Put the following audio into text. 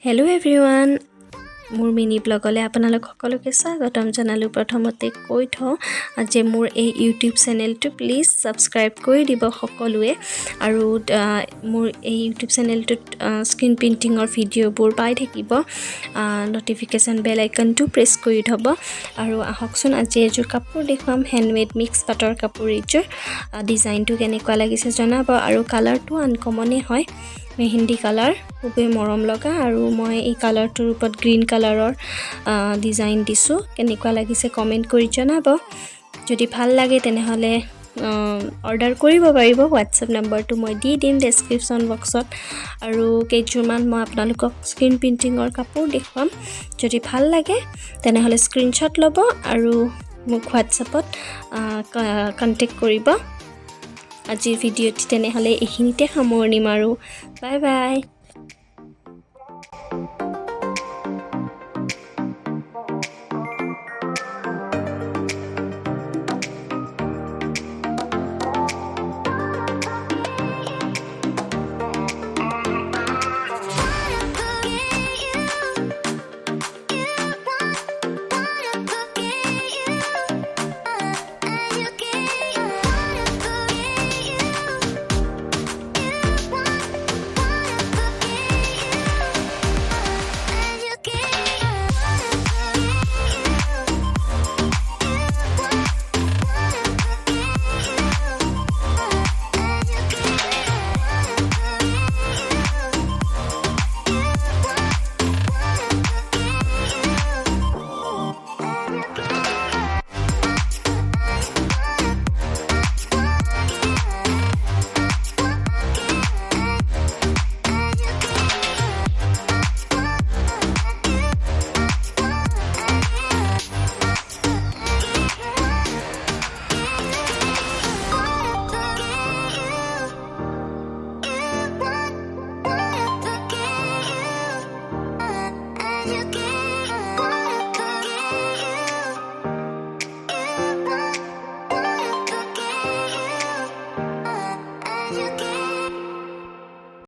Hello' everyone মোৰ mini ব্লগলৈ আপোনালোক সকলোকে স্বাগতম জনালোঁ। প্ৰথমতে কৈ থওঁ যে মোৰ এই ইউটিউব চেনেলটো প্লিজ ছাবস্ক্ৰাইব কৰি দিব সকলোৱে। আৰু মোৰ এই ইউটিউব চেনেলটোত স্ক্ৰীন পেইণ্টিঙৰ ভিডিঅ'বোৰ পাই থাকিব। ন'টিফিকেশ্যন বেল আইকনটো প্ৰেছ কৰি থ'ব। আৰু আহকচোন আজি এযোৰ কাপোৰ দেখুৱাম, হেণ্ডমেড মিক্স পাটৰ কাপোৰ। এইযোৰ ডিজাইনটো কেনেকুৱা লাগিছে জনাব। আৰু কালাৰটো আনকমনে হয়, মেহেন্দি কালাৰ, খুবেই মৰম লগা। আৰু মই এই কালাৰটোৰ ওপৰত গ্ৰীণ কালাৰৰ ডিজাইন দিছোঁ। কেনেকুৱা লাগিছে কমেণ্ট কৰি জনাব। যদি ভাল লাগে তেনেহ'লে অৰ্ডাৰ কৰিব পাৰিব। হোৱাটছএপ নম্বৰটো মই দি দিম ডেছক্ৰিপশ্যন বক্সত। আৰু কেইযোৰমান মই আপোনালোকক স্ক্ৰীন পেইণ্টিঙৰ কাপোৰ দেখুৱাম। যদি ভাল লাগে তেনেহ'লে স্ক্ৰীনশ্বট ল'ব আৰু মোক হোৱাটছএপত কণ্টেক্ট কৰিব। আজিৰ ভিডিঅ'টি তেনেহ'লে এইখিনিতে সামৰণি মাৰোঁ। Bye bye. You